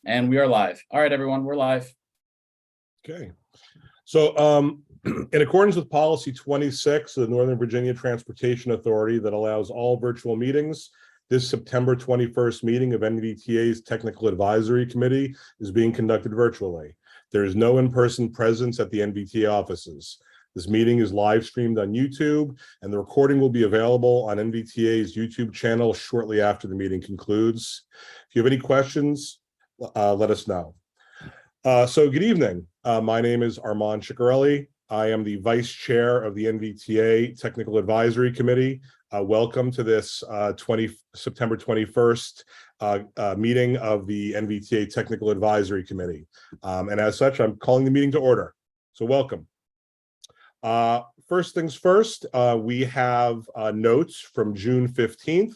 And we are live. All right, everyone, we're live. Okay. So in accordance with policy 26 of the Northern Virginia Transportation Authority that allows all virtual meetings, this September 21st meeting of NVTA's Technical Advisory Committee is being conducted virtually. There is no in-person presence at the NVTA offices. This meeting is live streamed on YouTube, and the recording will be available on NVTA's YouTube channel shortly after the meeting concludes. If you have any questions, let us know. So good evening. My name is Armand Ciccarelli. I am the Vice Chair of the NVTA Technical Advisory Committee. Welcome to this September 21st meeting of the NVTA Technical Advisory Committee. And as such, I'm calling the meeting to order. So welcome. First things first, we have notes from June 15th.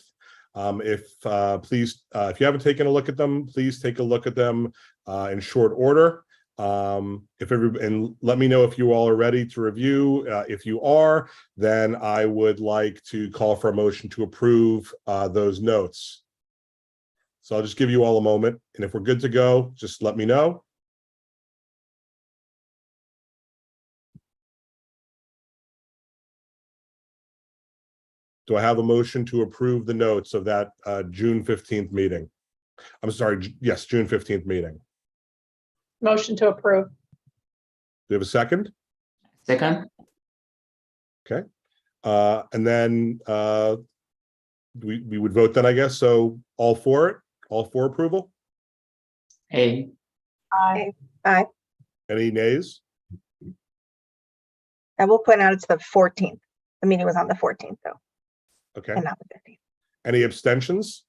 If you haven't taken a look at them, please take a look at them in short order. And let me know if you all are ready to review. If you are, then I would like to call for a motion to approve those notes. So I'll just give you all a moment, and if we're good to go, just let me know. Do I have a motion to approve the notes of that June 15th meeting? I'm sorry, yes, June 15th meeting. Motion to approve. Do you have a second? Second. Okay. And then we would vote then, I guess. So all for it? All for approval? A. Aye. Aye. Any nays? I will point out it's the 14th. The meeting was on the 14th, though, Okay. and not the 15th. Any abstentions?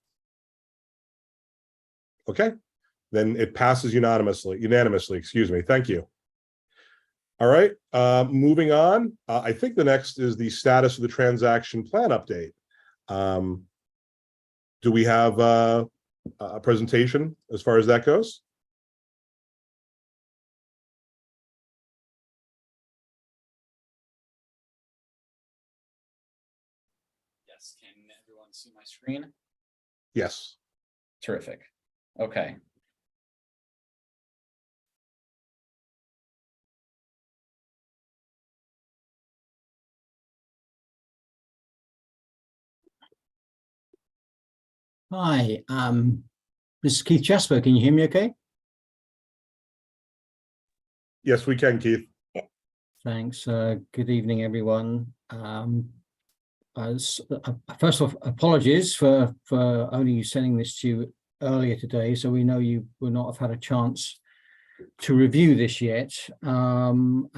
Okay. Then it passes unanimously, excuse me. Thank you. All right, moving on. I think the next is the status of the transaction plan update. Do we have a presentation as far as that goes? Yes, can everyone see my screen? Yes. Terrific. Okay. Hi, this is Keith Jasper. Can you hear me okay? Yes, we can, Keith. Thanks. Good evening, everyone. First off, apologies for only sending this to you earlier today, so we know you will not have had a chance to review this yet. And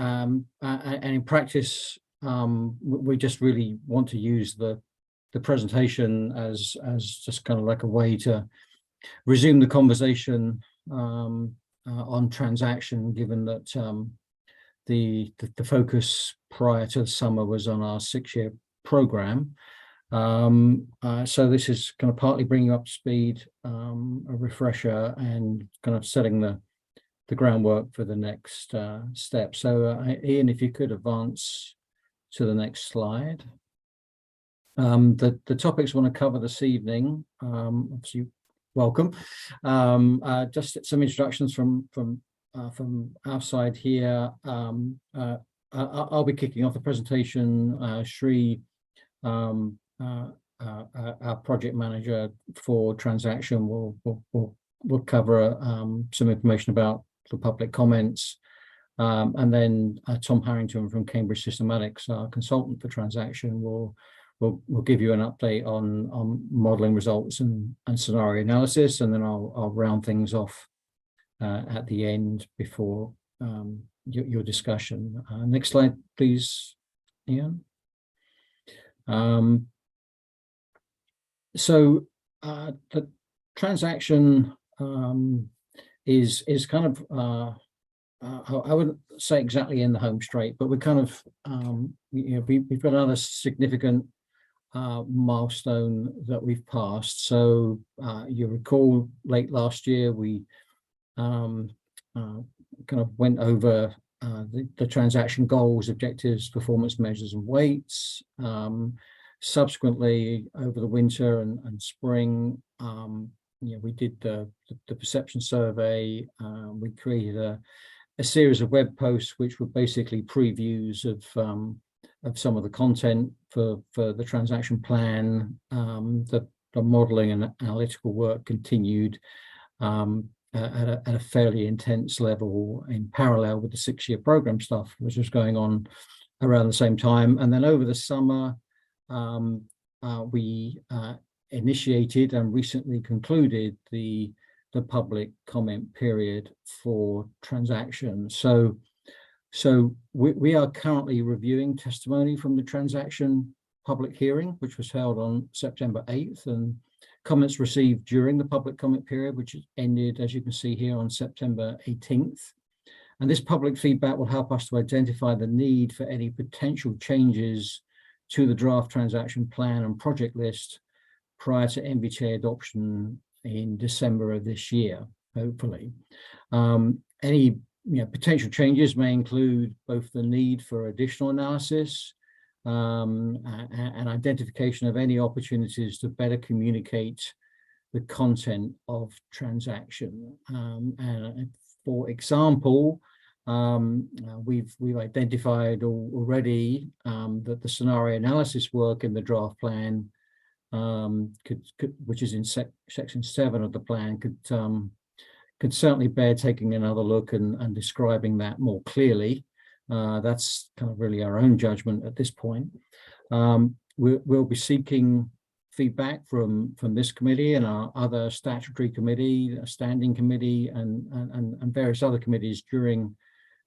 in practice, we just really want to use the presentation as just kind of like a way to resume the conversation on transaction, given that the focus prior to the summer was on our 6-year program. So this is kind of partly bringing up to speed, a refresher, and kind of setting the groundwork for the next step. So Ian, if you could advance to the next slide. The topics I want to cover this evening, obviously welcome. Just some introductions from our side here. I'll be kicking off the presentation. Shri, our project manager for transaction, will cover some information about the public comments. And then Tom Harrington from Cambridge Systematics, our consultant for transaction, will give you an update on modeling results and scenario analysis, and then I'll round things off at the end before your discussion. Next slide, please, Ian. So the transaction is kind of I wouldn't say exactly in the home straight, but we're kind of we've got another significant milestone that we've passed. So you recall late last year we kind of went over the transaction goals, objectives, performance measures, and weights. Subsequently, over the winter and spring, we did the perception survey. We created a series of web posts which were basically previews of some of the content for the transaction plan. The modeling and analytical work continued at a fairly intense level in parallel with the 6-year program stuff, which was going on around the same time. And then over the summer, we initiated and recently concluded the public comment period for transactions. So we are currently reviewing testimony from the transaction public hearing, which was held on September 8th, and comments received during the public comment period, which ended, as you can see here, on September 18th. And this public feedback will help us to identify the need for any potential changes to the draft transaction plan and project list prior to NVTA adoption in December of this year, hopefully. Any potential changes may include both the need for additional analysis and identification of any opportunities to better communicate the content of transaction. And for example, we've identified already that the scenario analysis work in the draft plan, which is in section 7 of the plan, could certainly bear taking another look and describing that more clearly. That's kind of really our own judgment at this point. We'll be seeking feedback from this committee and our other statutory committee, a standing committee, and various other committees during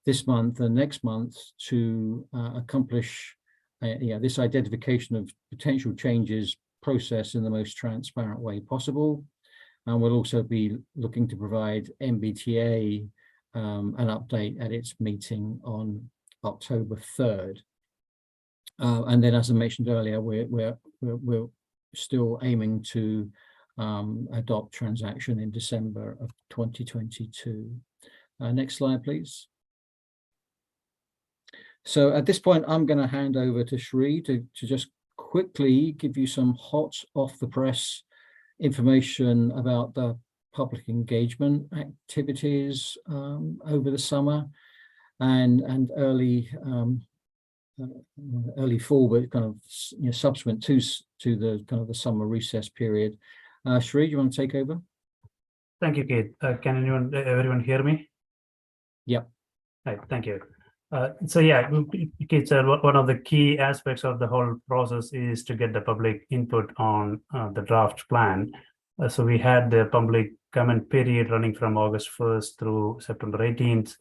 this month and next month to accomplish this identification of potential changes process in the most transparent way possible. And we'll also be looking to provide NVTA an update at its meeting on October 3rd. And then, as I mentioned earlier, we're still aiming to adopt transaction in December of 2022. Next slide, please. So at this point, I'm going to hand over to Shri to just quickly give you some hot off the press information about the public engagement activities over the summer and early fall, but kind of subsequent to the kind of the summer recess period. Shri, do you want to take over? Thank you, Keith. Can everyone hear me? Yep. Right, thank you. So yeah, Keith said one of the key aspects of the whole process is to get the public input on the draft plan. So we had the public comment period running from August 1st through September 18th.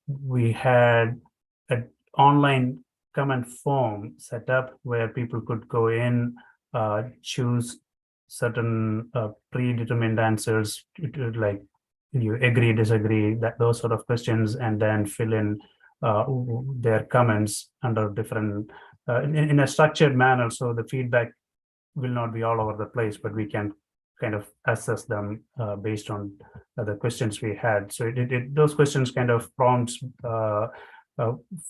We had an online comment form set up where people could go in, choose certain predetermined answers, like you agree, disagree, those sort of questions, and then fill in their comments under different in a structured manner, so the feedback will not be all over the place, but we can kind of assess them based on the questions we had. So those questions kind of prompts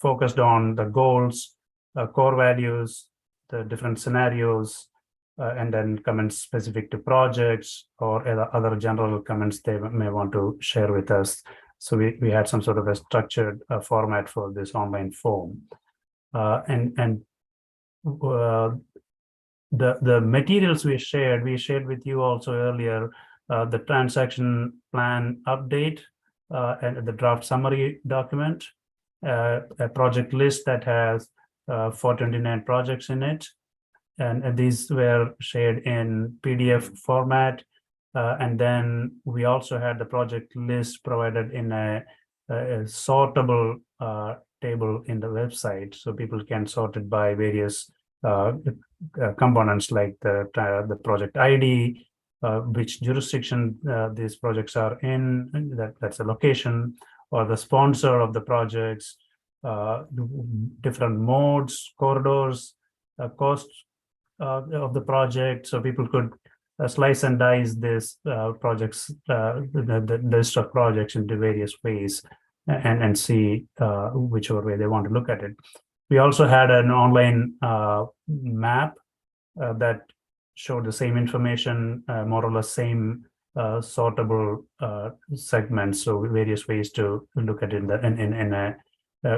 focused on the goals, core values, the different scenarios, and then comments specific to projects or other general comments they may want to share with us. So we had some sort of a structured format for this online form. The materials we shared with you also earlier, the transaction plan update and the draft summary document, a project list that has 429 projects in it. And these were shared in PDF format. And then we also had the project list provided in a sortable table in the website. So people can sort it by various components like the project ID, which jurisdiction these projects are in, that's a location, or the sponsor of the projects, different modes, corridors, cost of the project. So people could slice and dice this projects, the list of projects into various ways and see whichever way they want to look at it. We also had an online map that showed the same information, more or less same sortable segments. So various ways to look at it in a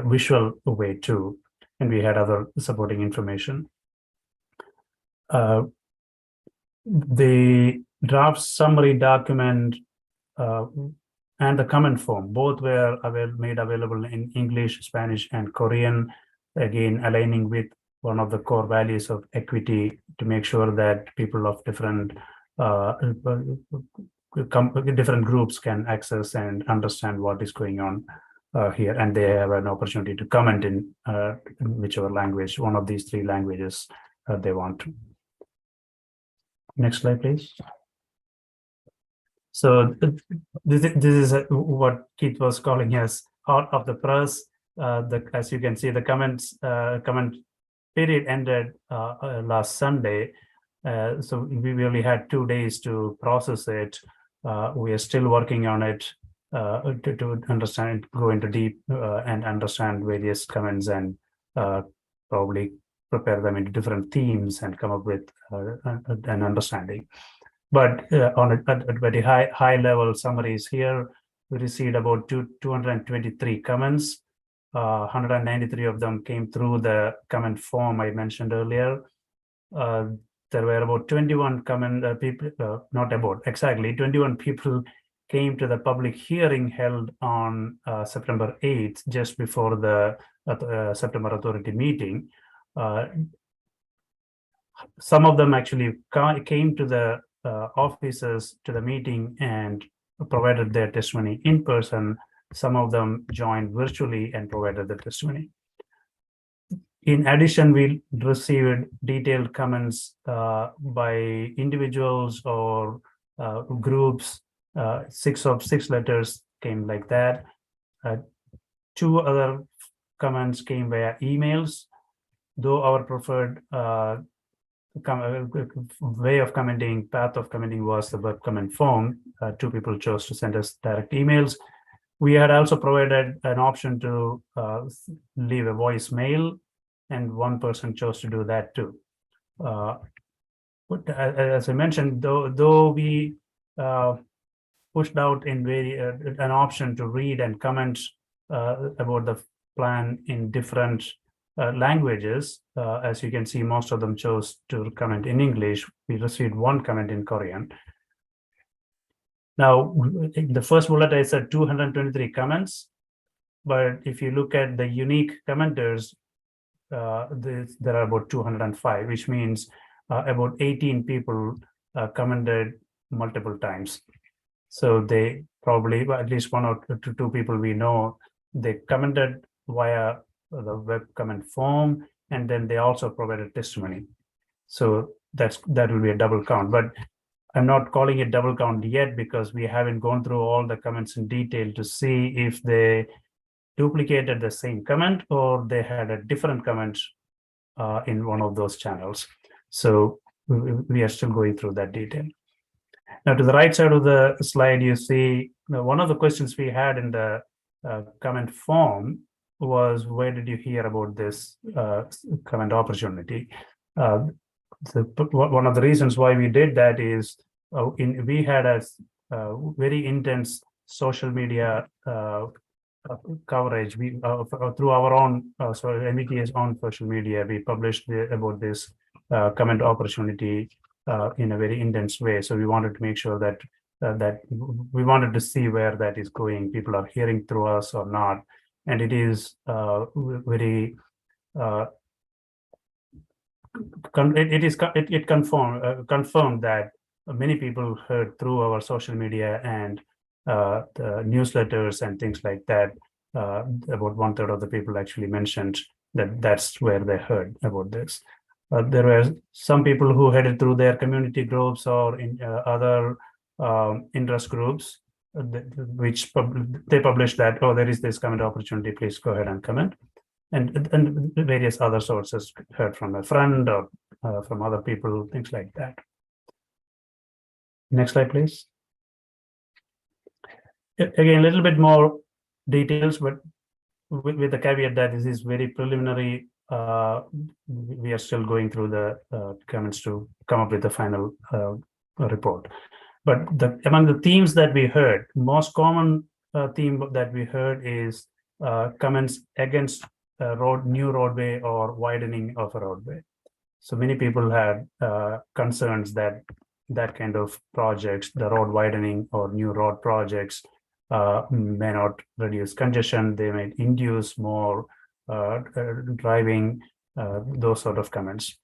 visual way too. And we had other supporting information. The draft summary document and the comment form, both were made available in English, Spanish, and Korean, again aligning with one of the core values of equity to make sure that people of different groups can access and understand what is going on here, and they have an opportunity to comment in whichever language, one of these 3 languages they want to. Next slide, please. So this is what Keith was calling as hot of the press. As you can see, the comment period ended last Sunday. So we only had 2 days to process it. We are still working on it to understand, go into deep and understand various comments and probably prepare them into different themes and come up with an understanding. But on a very high level summaries here, we received about 223 comments. 193 of them came through the comment form I mentioned earlier. There were about 21 people, not about, exactly 21 people came to the public hearing held on September 8th, just before the September Authority meeting. Some of them actually came to the offices to the meeting and provided their testimony in person. Some of them joined virtually and provided the testimony. In addition, we received detailed comments by individuals or groups. 6 letters came like that. 2 other comments came via emails, though our preferred way of commenting, path of commenting was the web comment form. 2 people chose to send us direct emails. We had also provided an option to leave a voicemail, and 1 person chose to do that too. But as I mentioned, though we pushed out in an option to read and comment about the plan in different languages, as you can see, most of them chose to comment in English. We received 1 comment in Korean. Now, in the first bullet, I said 223 comments, but if you look at the unique commenters, there are about 205, which means about 18 people commented multiple times. So they probably, at least 1 or 2 people we know, they commented via the web comment form, and then they also provided testimony. So that will be a double count, but I'm not calling it double count yet because we haven't gone through all the comments in detail to see if they duplicated the same comment or they had a different comment in one of those channels. So we are still going through that detail. Now, to the right side of the slide, you see one of the questions we had in the comment form was, where did you hear about this comment opportunity? One of the reasons why we did that is we had a very intense social media coverage. We through our own NVTA's own social media, we published about this comment opportunity in a very intense way. So we wanted to make sure that we wanted to see where that is going. People are hearing through us or not, and it is very. It confirmed that many people heard through our social media and the newsletters and things like that. About 1/3 of the people actually mentioned that that's where they heard about this. There were some people who headed through their community groups or in other interest groups, which they published that, oh, there is this comment opportunity, please go ahead and comment. And various other sources, heard from a friend or from other people, things like that. Next slide, please. Again, a little bit more details, but with the caveat that this is very preliminary we are still going through the comments to come up with the final report. But among the themes that we heard, most common theme that we heard is comments against new roadway or widening of a roadway. So many people had concerns that that kind of projects, the road widening or new road projects, may not reduce congestion. They may induce more driving, those sort of comments.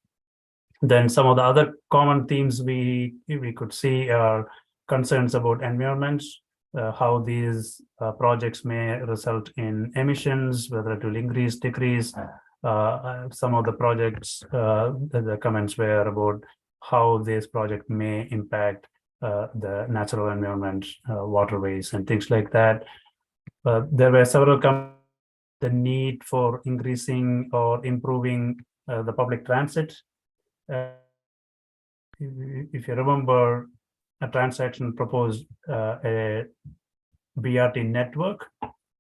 Then some of the other common themes we could see are concerns about environments, how these projects may result in emissions, whether it will increase, decrease. Some of the projects, the comments were about how this project may impact the natural environment, waterways and things like that. There were several comments, the need for increasing or improving the public transit. If you remember, a transaction proposed a BRT network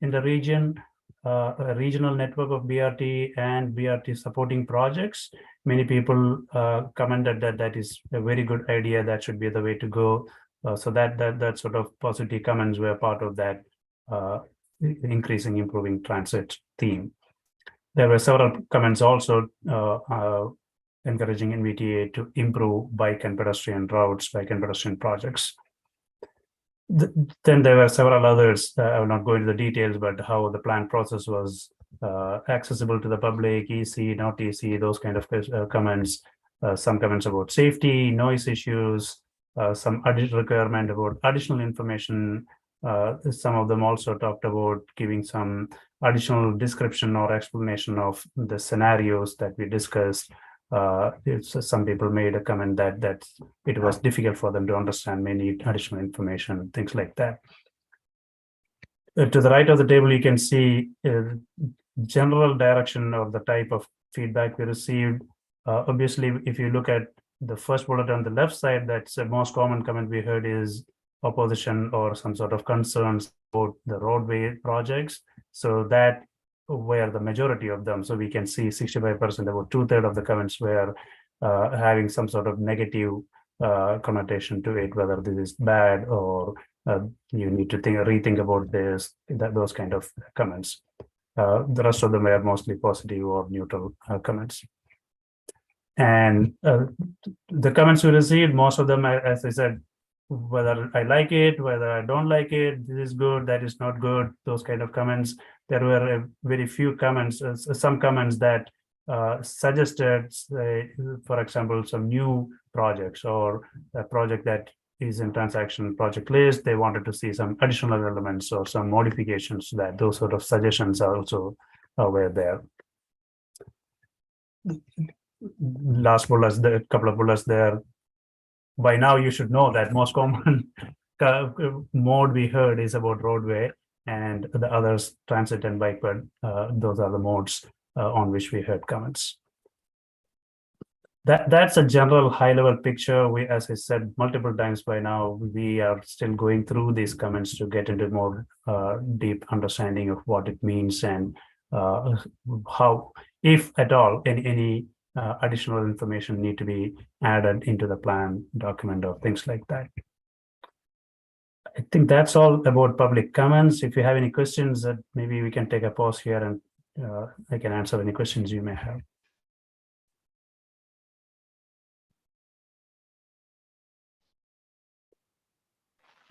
in the region, a regional network of BRT and BRT supporting projects. Many people commented that that is a very good idea. That should be the way to go. So that sort of positive comments were part of that increasing, improving transit theme. There were several comments also encouraging NVTA to improve bike and pedestrian routes, bike and pedestrian projects. Then there were several others. I will not go into the details, but how the plan process was accessible to the public, easy, not easy, those kind of comments. Some comments about safety, noise issues, some additional requirement about additional information. Some of them also talked about giving some additional description or explanation of the scenarios that we discussed. Some people made a comment that it was difficult for them to understand many additional information, things like that. To the right of the table, you can see general direction of the type of feedback we received. Obviously, if you look at the first bullet on the left side, that's the most common comment we heard is opposition or some sort of concerns about the roadway projects. So that were the majority of them. So we can see 65%, about 2/3 of the comments were having some sort of negative connotation to it, whether this is bad or you need to rethink about this, those kind of comments. The rest of them were mostly positive or neutral comments. And the comments we received, most of them, as I said, whether I like it, whether I don't like it, this is good, that is not good, those kind of comments. There were very few comments, some comments that suggested, for example, some new projects or a project that is in transaction project list. They wanted to see some additional elements or some modifications to that. Those sort of suggestions are also were there. Last bullets, the couple of bullets there. By now, you should know that most common mode we heard is about roadway, and the others, transit and bike, but those are the modes on which we heard comments. That's a general high-level picture. We, as I said multiple times by now, we are still going through these comments to get into more deep understanding of what it means and how, if at all, any additional information need to be added into the plan document or things like that. I think that's all about public comments. If you have any questions, maybe we can take a pause here and I can answer any questions you may have.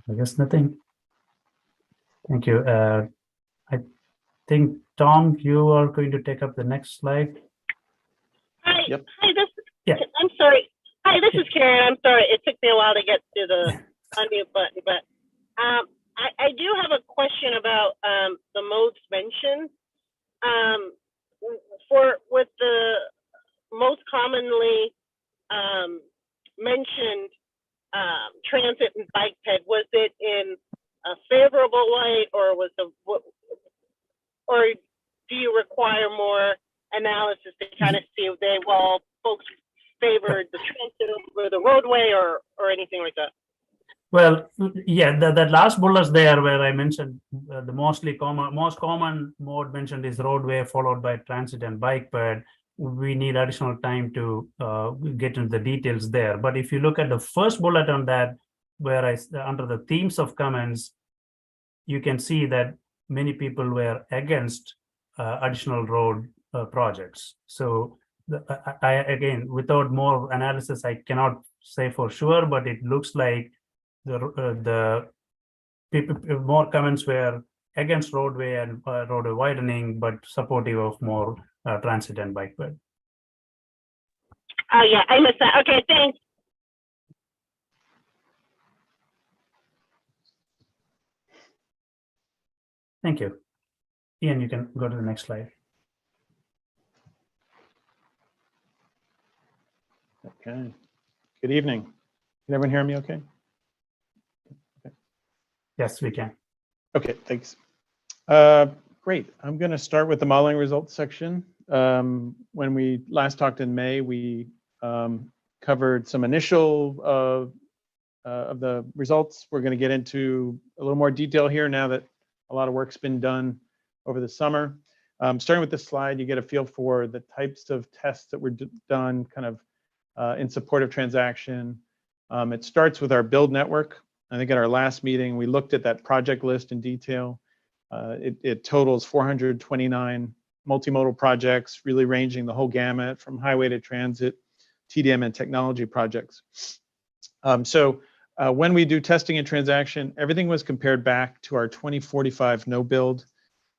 I guess nothing. Thank you. I think, Tom, you are going to take up the next slide. Hi, Yep. hi, Yeah. I'm sorry. Hi, this is Karen. I'm sorry. It took me a while to get to the unmute button, but I do have a question about the modes mentioned. With the most commonly mentioned transit and bike ped, was it in a favorable light, or or do you require more analysis to kind of see if folks favored the transit over the roadway or anything like that? Well, yeah, that last bullets there where I mentioned the most common mode mentioned is roadway followed by transit and bike ped. we need additional time to get into the details there. But if you look at the first bullet on that, where under the themes of comments, you can see that many people were against additional road projects. So I again, without more analysis, I cannot say for sure, but it looks like the people, more comments were against roadway and roadway widening, but supportive of more transit and bike way. Oh, yeah, I missed that. Okay, thanks. Thank you. Ian, you can go to the next slide. Okay. Good evening. Can everyone hear me okay? Yes, we can. Okay, thanks. Great. I'm going to start with the modeling results section. When we last talked in May, we covered some initial of the results. We're going to get into a little more detail here now that a lot of work's been done over the summer. Starting with this slide, you get a feel for the types of tests that were done kind of in support of transaction. It starts with our build network. I think at our last meeting, we looked at that project list in detail. It totals 429 multimodal projects, really ranging the whole gamut from highway to transit, TDM and technology projects. When we do testing and transaction, everything was compared back to our 2045 no build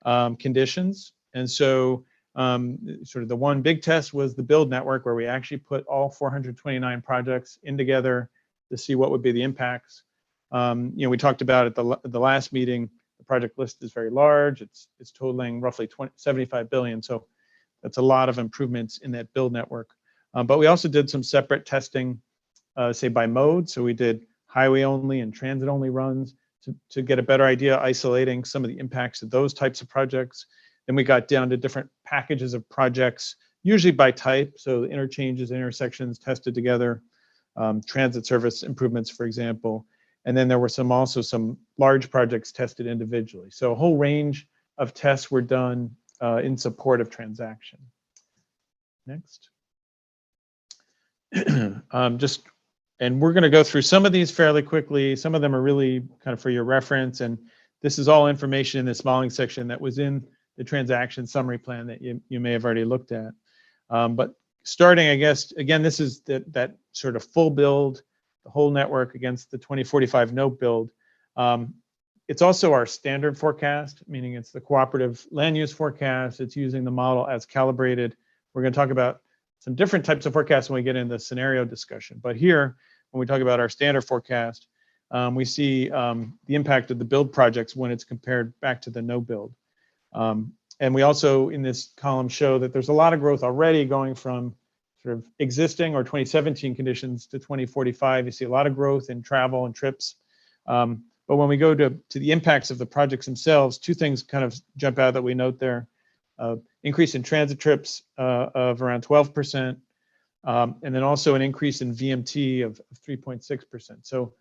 conditions. And so sort of the one big test was the build network, where we actually put all 429 projects in together to see what would be the impacts. We talked about at the last meeting, the project list is very large. It's totaling roughly 75 billion. So that's a lot of improvements in that build network. But we also did some separate testing, say by mode. So we did highway only and transit only runs to get a better idea, isolating some of the impacts of those types of projects. Then we got down to different packages of projects, usually by type. So interchanges, intersections tested together, transit service improvements, for example. And then there were also some large projects tested individually. So a whole range of tests were done in support of transaction. Next. And we're going to go through some of these fairly quickly. Some of them are really kind of for your reference. And this is all information in this modeling section that was in the transaction summary plan that you may have already looked at. But starting, I guess, again, this is that sort of full build, the whole network against the 2045 no build. It's also our standard forecast, meaning it's the cooperative land use forecast. It's using the model as calibrated. We're going to talk about some different types of forecasts when we get into the scenario discussion. But here, when we talk about our standard forecast, we see the impact of the build projects when it's compared back to the no build. And we also, in this column, show that there's a lot of growth already going from sort of existing or 2017 conditions to 2045. You see a lot of growth in travel and trips. But when we go to the impacts of the projects themselves, two things kind of jump out that we note there. Increase in transit trips of around 12%, and then also an increase in VMT of 3.6%. So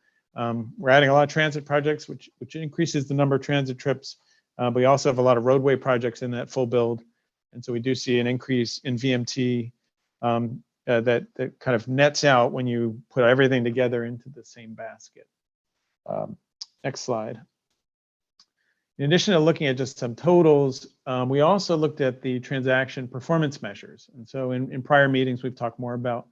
we're adding a lot of transit projects, which increases the number of transit trips. But we also have a lot of roadway projects in that full build. And so we do see an increase in VMT that kind of nets out when you put everything together into the same basket. Next slide. In addition to looking at just some totals, we also looked at the transaction performance measures. And so in prior meetings, we've talked more about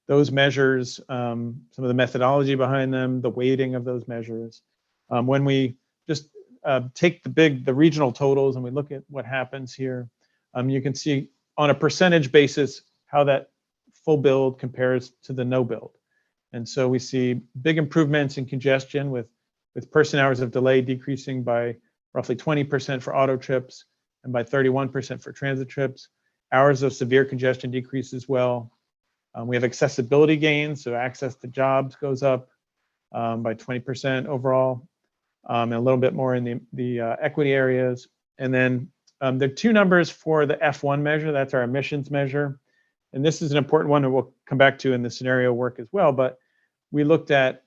those measures, some of the methodology behind them, the weighting of those measures. When we just take the regional totals and we look at what happens here, you can see on a percentage basis how that full build compares to the no build. And so we see big improvements in congestion with person hours of delay decreasing by roughly 20% for auto trips and by 31% for transit trips. Hours of severe congestion decrease as well. We have accessibility gains, so access to jobs goes up by 20% overall, and a little bit more in the equity areas. And then there are two numbers for the F1 measure. That's our emissions measure. And this is an important one that we'll come back to in the scenario work as well. But we looked at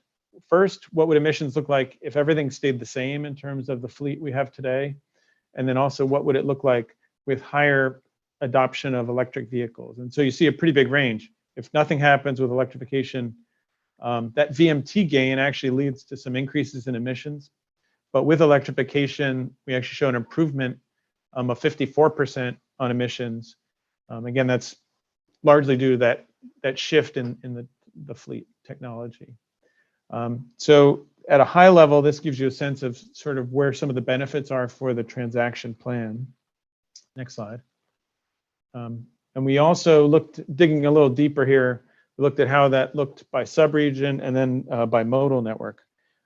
first, what would emissions look like if everything stayed the same in terms of the fleet we have today? And then also, what would it look like with higher adoption of electric vehicles. And so you see a pretty big range. If nothing happens with electrification, that VMT gain actually leads to some increases in emissions. But with electrification, we actually show an improvement of 54% on emissions. Again, that's largely due to that shift in the fleet technology. So at a high level, this gives you a sense of sort of where some of the benefits are for the transaction plan. Next slide. And we also looked, digging a little deeper here, we looked at how that looked by subregion and then by modal network.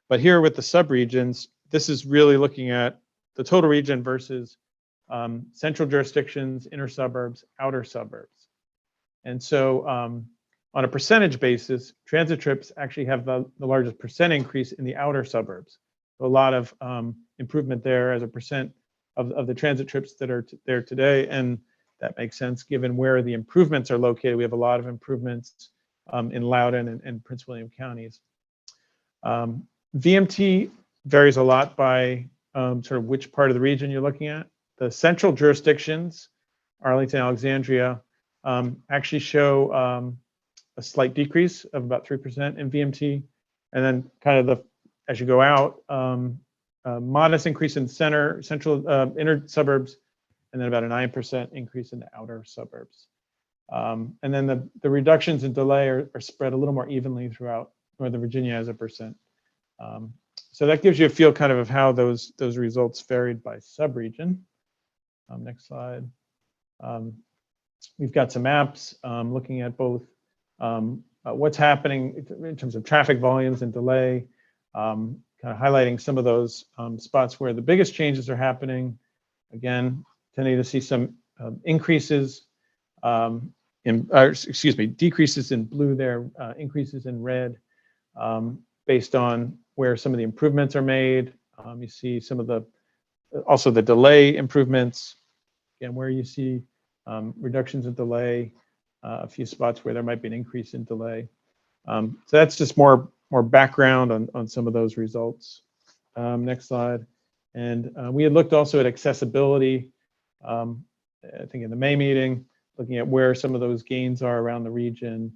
But here with the subregions, this is really looking at the total region versus central jurisdictions, inner suburbs, outer suburbs. And so on a percentage basis, transit trips actually have the largest percent increase in the outer suburbs. So a lot of improvement there as a percent of the transit trips that are there today. And that makes sense given where the improvements are located. We have a lot of improvements in Loudoun and Prince William counties. VMT varies a lot by sort of which part of the region you're looking at. The central jurisdictions, Arlington, Alexandria, actually show a slight decrease of about 3% in VMT. And then kind of as you go out, modest increase in central inner suburbs, and then about a 9% increase in the outer suburbs. And then the reductions in delay are spread a little more evenly throughout Northern Virginia as a percent. So that gives you a feel kind of how those results varied by subregion. Next slide. We've got some maps looking at both what's happening in terms of traffic volumes and delay, kind of highlighting some of those spots where the biggest changes are happening. Again, tending to see some increases decreases in blue there, increases in red, based on where some of the improvements are made. You see some of also the delay improvements, again, where you see reductions in delay, a few spots where there might be an increase in delay. So that's just more background on some of those results. Next slide. And we had looked also at accessibility, I think in the May meeting, looking at where some of those gains are around the region.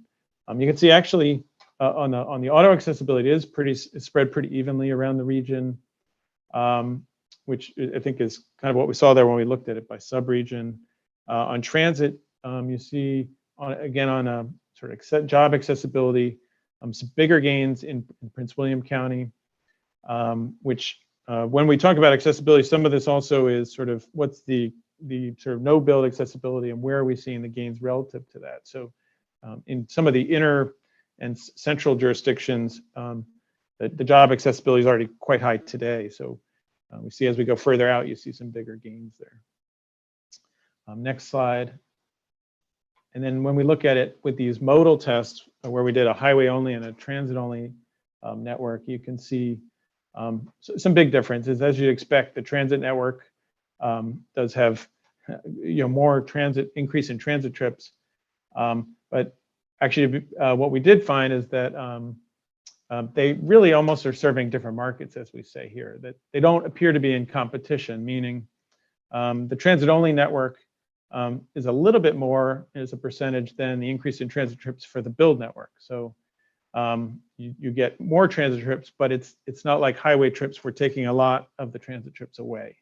You can see actually on the auto accessibility is spread pretty evenly around the region, which I think is kind of what we saw there when we looked at it by subregion. On transit, you see again on a sort of job accessibility, some bigger gains in Prince William County, which when we talk about accessibility, some of this also is sort of what's the sort of no build accessibility and where are we seeing the gains relative to that. So in some of the inner and central jurisdictions, the job accessibility is already quite high today. So we see as we go further out, you see some bigger gains there. Next slide. And then when we look at it with these modal tests, where we did a highway only and a transit only network, you can see some big differences. As you'd expect, the transit network does have more increase in transit trips. But actually, what we did find is that they really almost are serving different markets, as we say here, that they don't appear to be in competition, meaning the transit only network is a little bit more as a percentage than the increase in transit trips for the build network. So you get more transit trips, but it's not like highway trips. We're taking a lot of the transit trips away.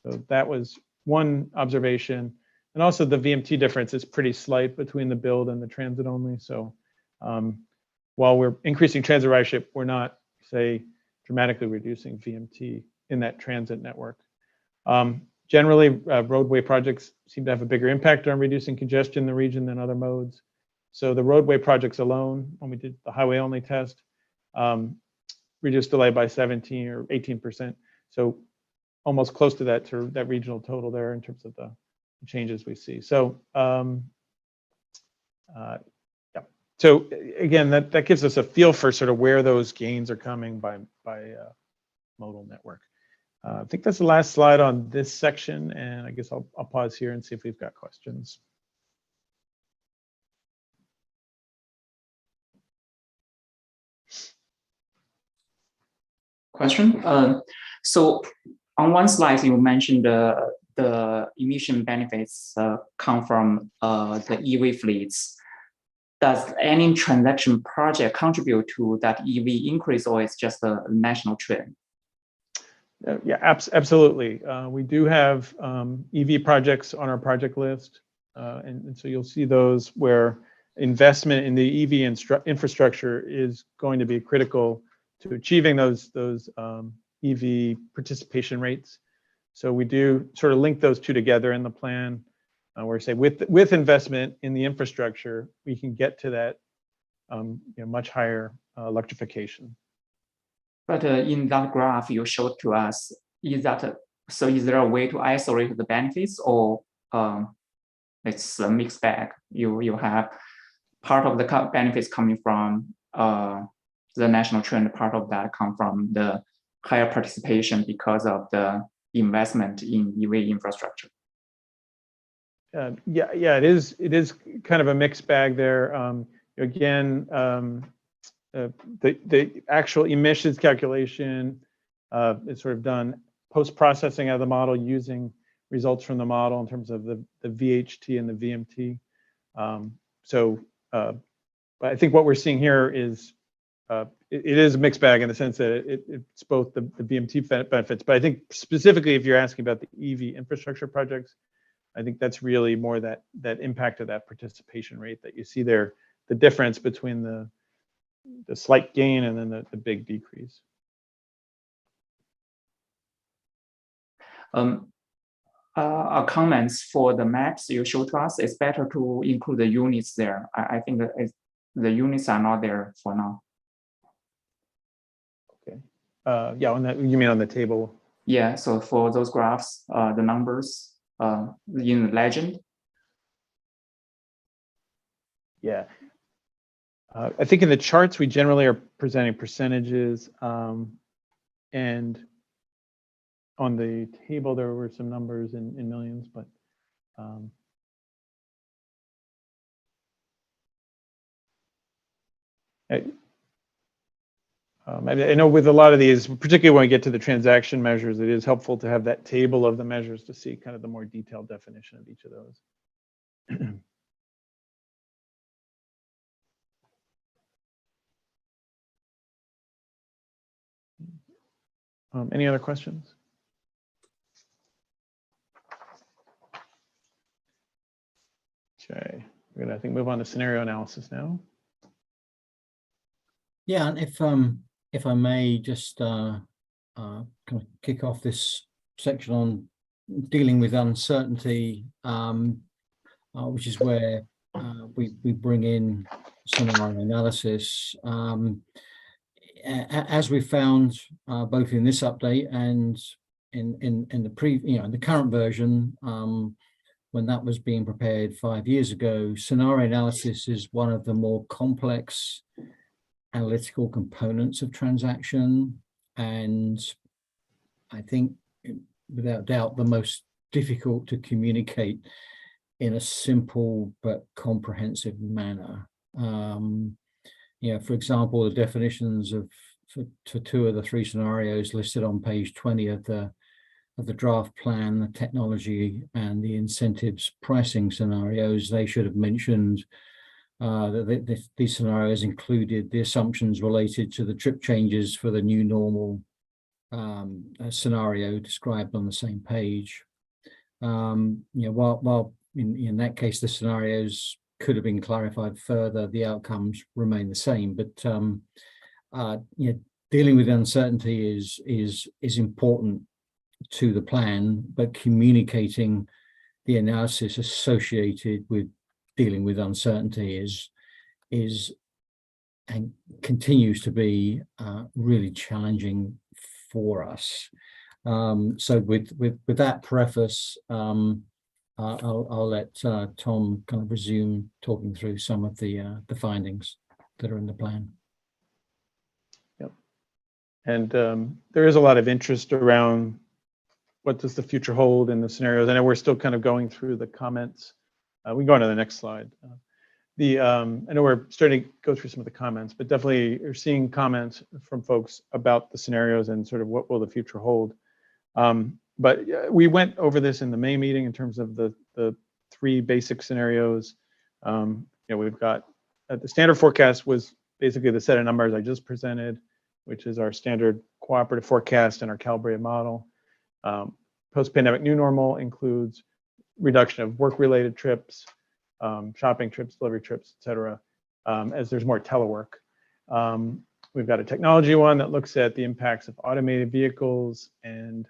So that was one observation. And also the VMT difference is pretty slight between the build and the transit only. So while we're increasing transit ridership, we're not, say, dramatically reducing VMT in that transit network. Generally, roadway projects seem to have a bigger impact on reducing congestion in the region than other modes. So the roadway projects alone, when we did the highway only test, reduced delay by 17 or 18%. So almost close to that regional total there in terms of the changes we see. So yeah. So again, that gives us a feel for sort of where those gains are coming by modal network. I think that's the last slide on this section, and I guess I'll pause here and see if we've got questions. Question. So on one slide, you mentioned the emission benefits come from the EV fleets. Does any transaction project contribute to that EV increase, or it's just a national trend? Yeah, absolutely. We do have EV projects on our project list. And so you'll see those where investment in the EV infrastructure is going to be critical to achieving those EV participation rates. So we do sort of link those two together in the plan, where we say with investment in the infrastructure, we can get to that much higher electrification. But in that graph you showed to us, is there a way to isolate the benefits, or it's a mixed bag? You have part of the benefits coming from the national trend, part of that come from the higher participation because of the investment in EV infrastructure. Yeah, it is kind of a mixed bag there. Again, the actual emissions calculation is sort of done post-processing of the model using results from the model in terms of the VHT and the VMT. But I think what we're seeing here is it is a mixed bag in the sense that it's both the VMT benefits, but I think specifically if you're asking about the EV infrastructure projects, I think that's really more that impact of that participation rate that you see there, the difference between the slight gain and then the big decrease. Our comments for the maps you showed to us, it's better to include the units there. I think that the units are not there for now. Okay. Yeah, on that, you mean on the table? Yeah, so for those graphs, the numbers in the legend. Yeah. I think in the charts, we generally are presenting percentages, and on the table, there were some numbers in millions, but I know with a lot of these, particularly when we get to the transaction measures, it is helpful to have that table of the measures to see kind of the more detailed definition of each of those. Any other questions? Okay, we're gonna, I think, move on to scenario analysis now. Yeah, and if I may just kind of kick off this section on dealing with uncertainty, which is where we bring in scenario analysis. As we found both in this update and in the current version, when that was being prepared 5 years ago, scenario analysis is one of the more complex analytical components of transaction, and I think without doubt the most difficult to communicate in a simple but comprehensive manner. For example, the definitions for two of the three scenarios listed on page 20 of the draft plan, the technology and the incentives pricing scenarios, they should have mentioned that these scenarios included the assumptions related to the trip changes for the new normal scenario described on the same page. While in that case the scenarios could have been clarified further, the outcomes remain the same. But dealing with uncertainty is important to the plan, but communicating the analysis associated with dealing with uncertainty is and continues to be really challenging for us. So with that preface, I'll let Tom kind of resume talking through some of the findings that are in the plan. Yep. And there is a lot of interest around what does the future hold in the scenarios. I know we're still kind of going through the comments. We can go on to the next slide. I know we're starting to go through some of the comments, but definitely you're seeing comments from folks about the scenarios and sort of what will the future hold. But we went over this in the May meeting in terms of the three basic scenarios. We've got the standard forecast was basically the set of numbers I just presented, which is our standard cooperative forecast and our calibrated model. Post-pandemic new normal includes reduction of work-related trips, shopping trips, delivery trips, et cetera, as there's more telework. We've got a technology one that looks at the impacts of automated vehicles and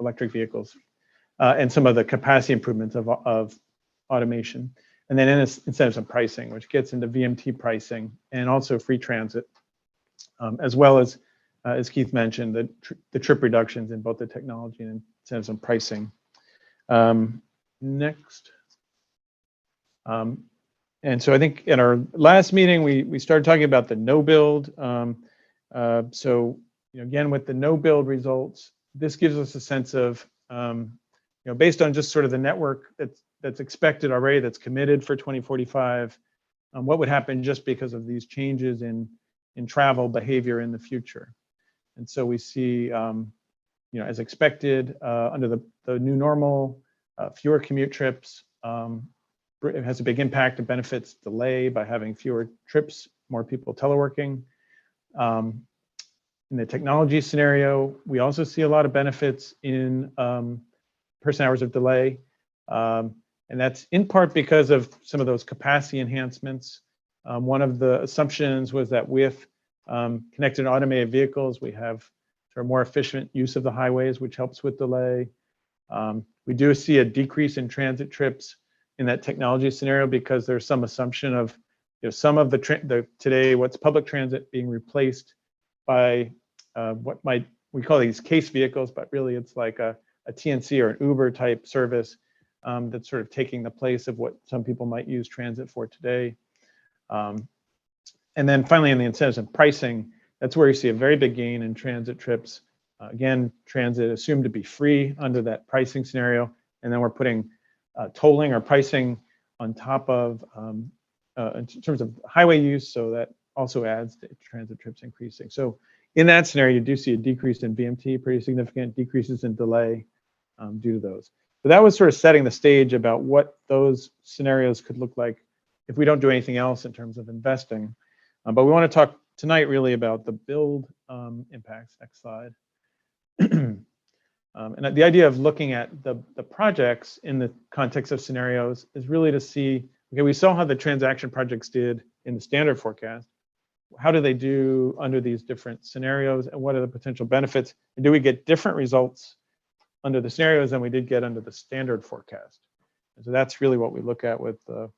electric vehicles, and some of the capacity improvements of automation. And then incentives and pricing, which gets into VMT pricing and also free transit, as well as Keith mentioned, the trip reductions in both the technology and incentives and pricing. Next. And so I think in our last meeting, we started talking about the no build. So again, with the no build results, this gives us a sense of, based on just sort of the network that's expected already, that's committed for 2045, what would happen just because of these changes in travel behavior in the future. And so we see, as expected, under the new normal, fewer commute trips. It has a big impact. It benefits delay by having fewer trips, more people teleworking. In the technology scenario, we also see a lot of benefits in person hours of delay. And that's in part because of some of those capacity enhancements. One of the assumptions was that with connected and automated vehicles, we have sort of more efficient use of the highways, which helps with delay. We do see a decrease in transit trips in that technology scenario because there's some assumption of some of what's public transit being replaced by we call these case vehicles, but really it's like a TNC or an Uber type service that's sort of taking the place of what some people might use transit for today. And then finally, in the incentives and pricing, that's where you see a very big gain in transit trips. Again, transit assumed to be free under that pricing scenario, and then we're putting tolling or pricing on top of in terms of highway use, so that also adds to transit trips increasing. So in that scenario, you do see a decrease in VMT, pretty significant decreases in delay due to those. So that was sort of setting the stage about what those scenarios could look like if we don't do anything else in terms of investing. But we want to talk tonight really about the build impacts. Next slide. And the idea of looking at the projects in the context of scenarios is really to see, okay, we saw how the transaction projects did in the standard forecast. How do they do under these different scenarios, and what are the potential benefits? And do we get different results under the scenarios than we did get under the standard forecast? And so that's really what we look at with the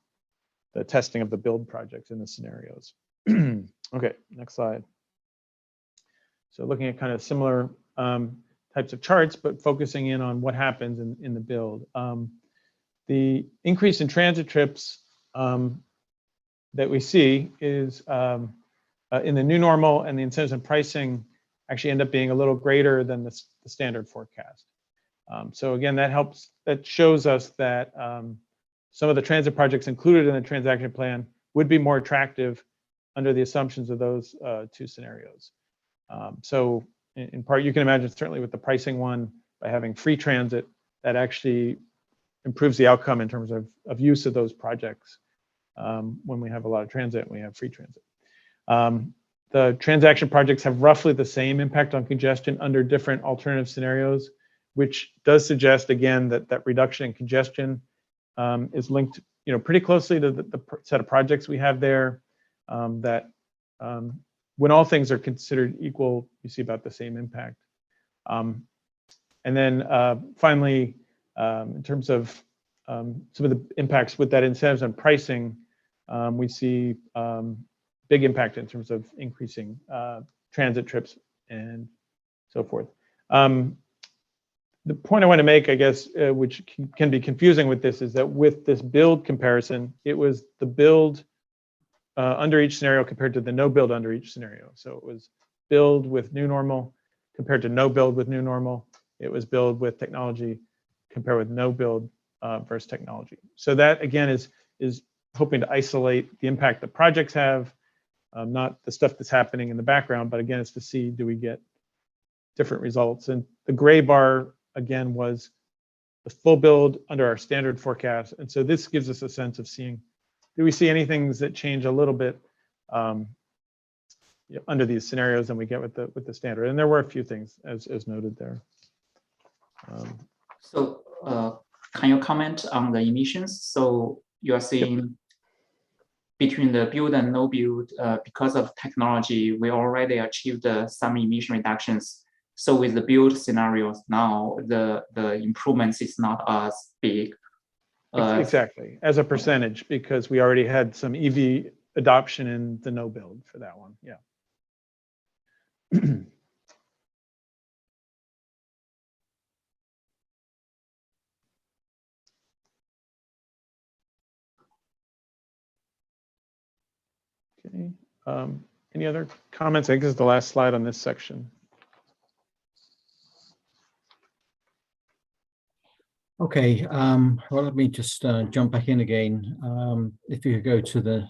testing of the build projects in the scenarios. Okay, next slide. So looking at kind of similar types of charts, but focusing in on what happens in the build. The increase in transit trips that we see is in the new normal, and the incentives and pricing actually end up being a little greater than the standard forecast. So again, that shows us that some of the transit projects included in the transaction plan would be more attractive under the assumptions of those two scenarios. So in part, you can imagine certainly with the pricing one, by having free transit, that actually improves the outcome in terms of use of those projects when we have a lot of transit and we have free transit. The transaction projects have roughly the same impact on congestion under different alternative scenarios, which does suggest, again, that reduction in congestion is linked pretty closely to the set of projects we have there, that when all things are considered equal, you see about the same impact. And then finally, in terms of some of the impacts with that incentives and pricing, we see big impact in terms of increasing transit trips and so forth. The point I want to make, I guess, which can be confusing with this, is that with this build comparison, it was the build under each scenario compared to the no build under each scenario. So it was build with new normal compared to no build with new normal. It was build with technology compared with no build versus technology. So that, again, is hoping to isolate the impact the projects have, not the stuff that's happening in the background, but again, it's to see, do we get different results. And the gray bar, again, was the full build under our standard forecast. And so this gives us a sense of seeing, do we see anything that change a little bit under these scenarios than we get with the standard? And there were a few things as noted there. So can you comment on the emissions? So you are seeing between the build and no build, because of technology, we already achieved some emission reductions. So with the build scenarios now, the improvements is not as big. Exactly, as a percentage, because we already had some EV adoption in the no build for that one. Yeah. Okay. Any other comments? I think this is the last slide on this section. Okay, well, let me just jump back in again. If you could go to the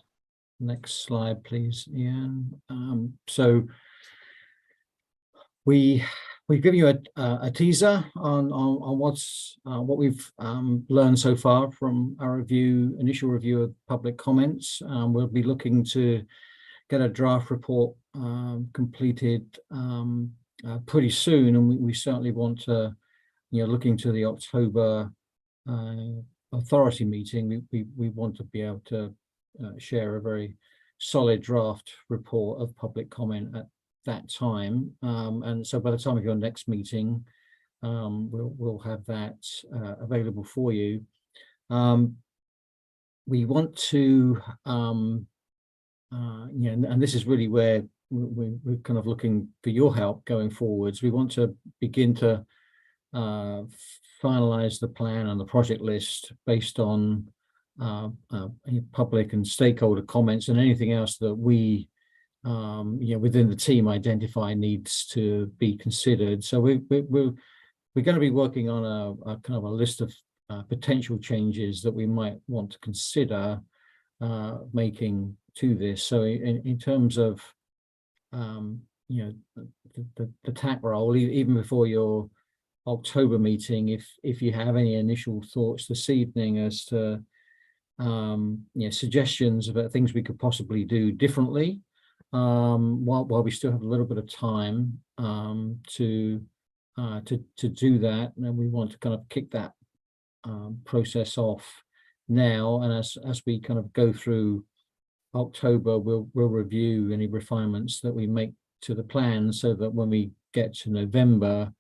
next slide, please, Ian. So we've given you a teaser on what we've learned so far from our initial review of public comments. We'll be looking to get a draft report completed pretty soon, and we certainly want to, looking to the October authority meeting, we want to be able to share a very solid draft report of public comment at that time. And so by the time of your next meeting, we'll have that available for you. We want to, and this is really where we're kind of looking for your help going forwards. We want to begin to finalize the plan and the project list based on public and stakeholder comments and anything else that we within the team identify needs to be considered. So we're going to be working on a kind of a list of potential changes that we might want to consider making to this. So in terms of the TAC role, even before your October meeting, if you have any initial thoughts this evening as to suggestions about things we could possibly do differently, while we still have a little bit of time to do that, and we want to kind of kick that process off now. And as we kind of go through October, we'll review any refinements that we make to the plan, so that when we get to November,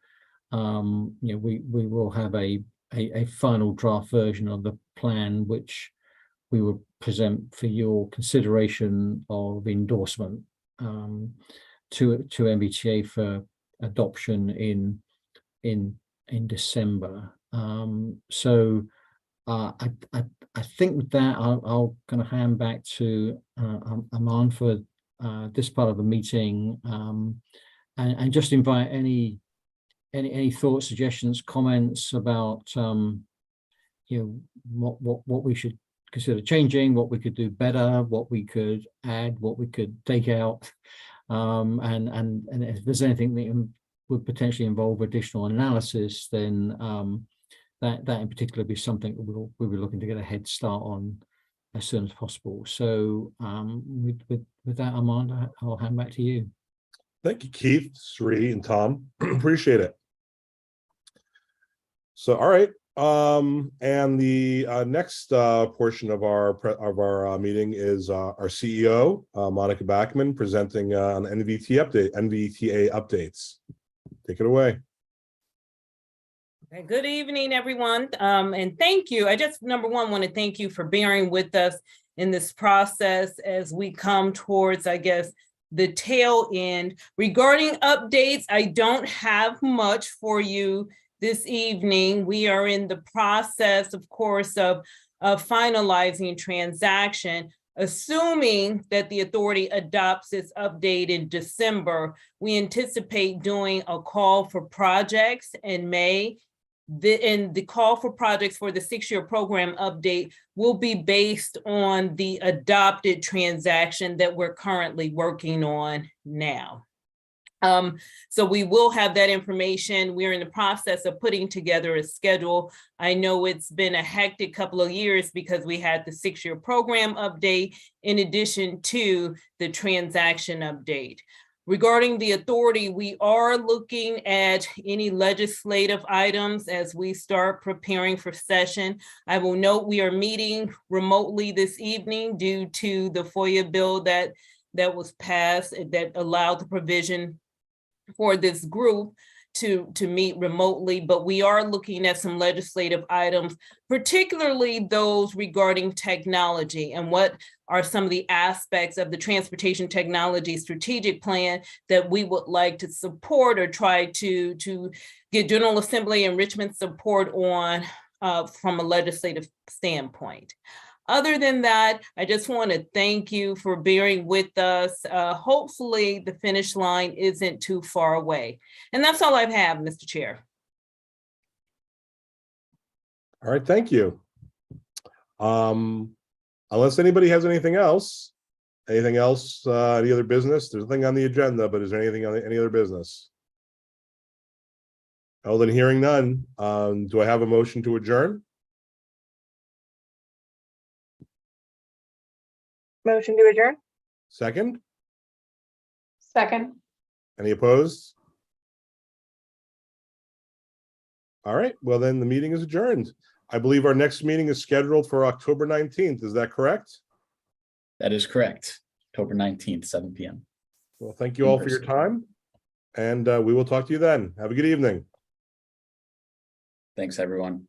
we will have a final draft version of the plan, which we will present for your consideration of endorsement to NVTA for adoption in December. So I think with that, I'll kind of hand back to Aman for this part of the meeting, and just invite any thoughts, suggestions, comments about what we should consider changing, what we could do better, what we could add, what we could take out, and if there's anything that would potentially involve additional analysis, then that in particular be something that we'll be looking to get a head start on as soon as possible. So with that, Amanda, I'll hand back to you. Thank you, Keith, Sri, and Tom. Appreciate it. So, all right. And the next portion of our meeting is our CEO, Monica Backman, presenting on NVTA updates. Take it away. Okay, good evening, everyone, and thank you. I just, number one, want to thank you for bearing with us in this process as we come towards, I guess, the tail end. Regarding updates, I don't have much for you this evening. We are in the process, of course, of finalizing transaction. Assuming that the authority adopts its update in December, we anticipate doing a call for projects in May. The call for projects for the 6-year program update will be based on the adopted transaction that we're currently working on now. So we will have that information. We're in the process of putting together a schedule. I know it's been a hectic couple of years because we had the 6-year program update in addition to the transaction update. Regarding the authority, we are looking at any legislative items as we start preparing for session. I will note we are meeting remotely this evening due to the FOIA bill that was passed that allowed the provision for this group to meet remotely, but we are looking at some legislative items, particularly those regarding technology and what are some of the aspects of the transportation technology strategic plan that we would like to support or try to get General Assembly and Richmond support on from a legislative standpoint. Other than that, I just want to thank you for bearing with us. Hopefully the finish line isn't too far away. And that's all I have, Mr. Chair. All right, thank you. Unless anybody has anything else, any other business? There's nothing on the agenda, but is there anything on any other business? Oh, then hearing none, do I have a motion to adjourn? Motion to adjourn? Second? Second. Any opposed? All right, well then the meeting is adjourned. I believe our next meeting is scheduled for October 19th. Is that correct? That is correct. October 19th, 7 p.m. Well, thank you all for your time, and we will talk to you then. Have a good evening. Thanks, everyone.